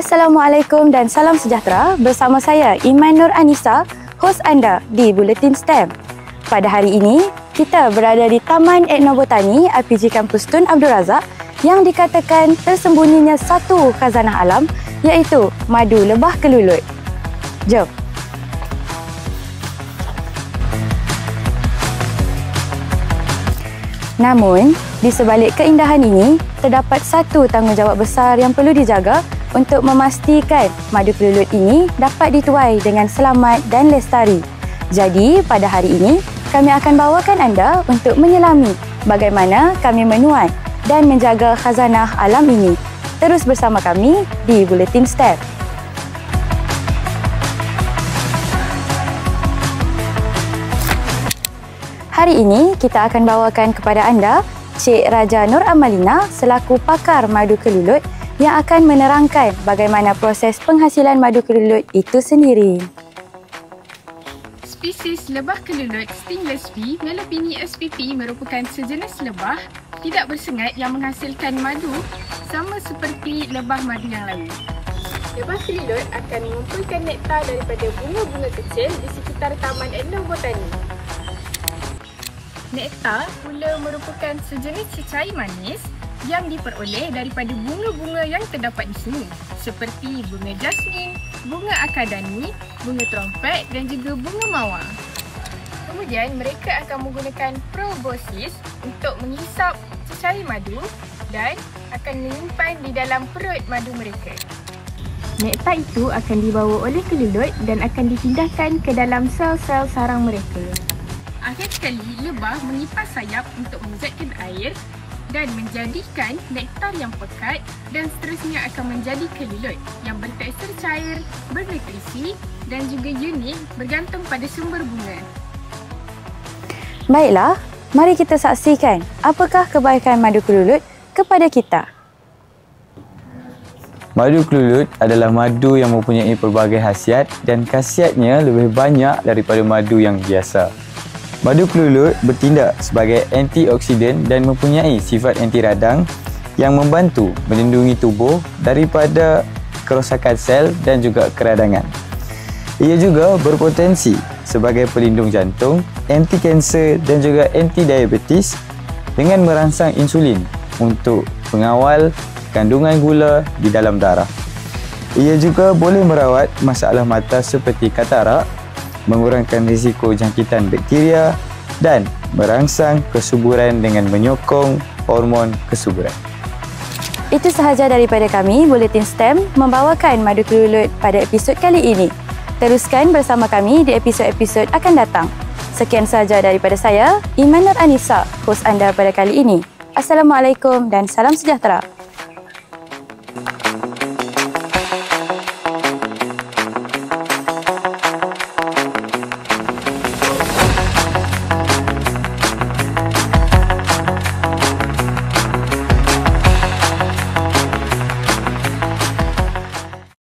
Assalamualaikum dan salam sejahtera. Bersama saya Iman Nur Anissa, hos anda di Buletin STEM. Pada hari ini, kita berada di Taman Etnobotani RPG Kampus Tun Abdul Razak yang dikatakan tersembunyinya satu khazanah alam, iaitu madu lebah kelulut. Jom. Namun, di sebalik keindahan ini, terdapat satu tanggungjawab besar yang perlu dijaga untuk memastikan madu kelulut ini dapat dituai dengan selamat dan lestari. Jadi, pada hari ini, kami akan bawakan anda untuk menyelami bagaimana kami menuai dan menjaga khazanah alam ini. Terus bersama kami di Buletin STEM. Hari ini, kita akan bawakan kepada anda Cik Raja Nur Amalina selaku pakar madu kelulut yang akan menerangkan bagaimana proses penghasilan madu kelulut itu sendiri. Spesies lebah kelulut Stingless bee Melopini spp merupakan sejenis lebah tidak bersengat yang menghasilkan madu sama seperti lebah madu yang lain. Lebah kelulut akan mengumpulkan nektar daripada bunga-bunga kecil di sekitar Taman Etnobotani. Nektar pula merupakan sejenis cecair manis yang diperoleh daripada bunga-bunga yang terdapat di sini seperti bunga jasmin, bunga akadani, bunga trompet dan juga bunga mawar. Kemudian mereka akan menggunakan proboscis untuk menghisap cecair madu dan akan menyimpan di dalam perut madu mereka. Nektar itu akan dibawa oleh kelulut dan akan dipindahkan ke dalam sel-sel sarang mereka. Akhir sekali, lebah mengipas sayap untuk menjatkan air dan menjadikan nektar yang pekat dan seterusnya akan menjadi kelulut yang bertekstur cair, bernutrisi dan juga unik bergantung pada sumber bunga. Baiklah, mari kita saksikan apakah kebaikan madu kelulut kepada kita. Madu kelulut adalah madu yang mempunyai pelbagai khasiat dan khasiatnya lebih banyak daripada madu yang biasa. Madu kelulut bertindak sebagai antioksidan dan mempunyai sifat anti radang yang membantu melindungi tubuh daripada kerosakan sel dan juga keradangan. Ia juga berpotensi sebagai pelindung jantung, anti kanser dan juga anti diabetes dengan merangsang insulin untuk mengawal kandungan gula di dalam darah. Ia juga boleh merawat masalah mata seperti katarak, mengurangkan risiko jangkitan bakteria dan merangsang kesuburan dengan menyokong hormon kesuburan. Itu sahaja daripada kami, Buletin STEM membawakan madu kelulut pada episod kali ini. Teruskan bersama kami di episod-episod akan datang. Sekian sahaja daripada saya, Iman Nur Anissa, hos anda pada kali ini. Assalamualaikum dan salam sejahtera.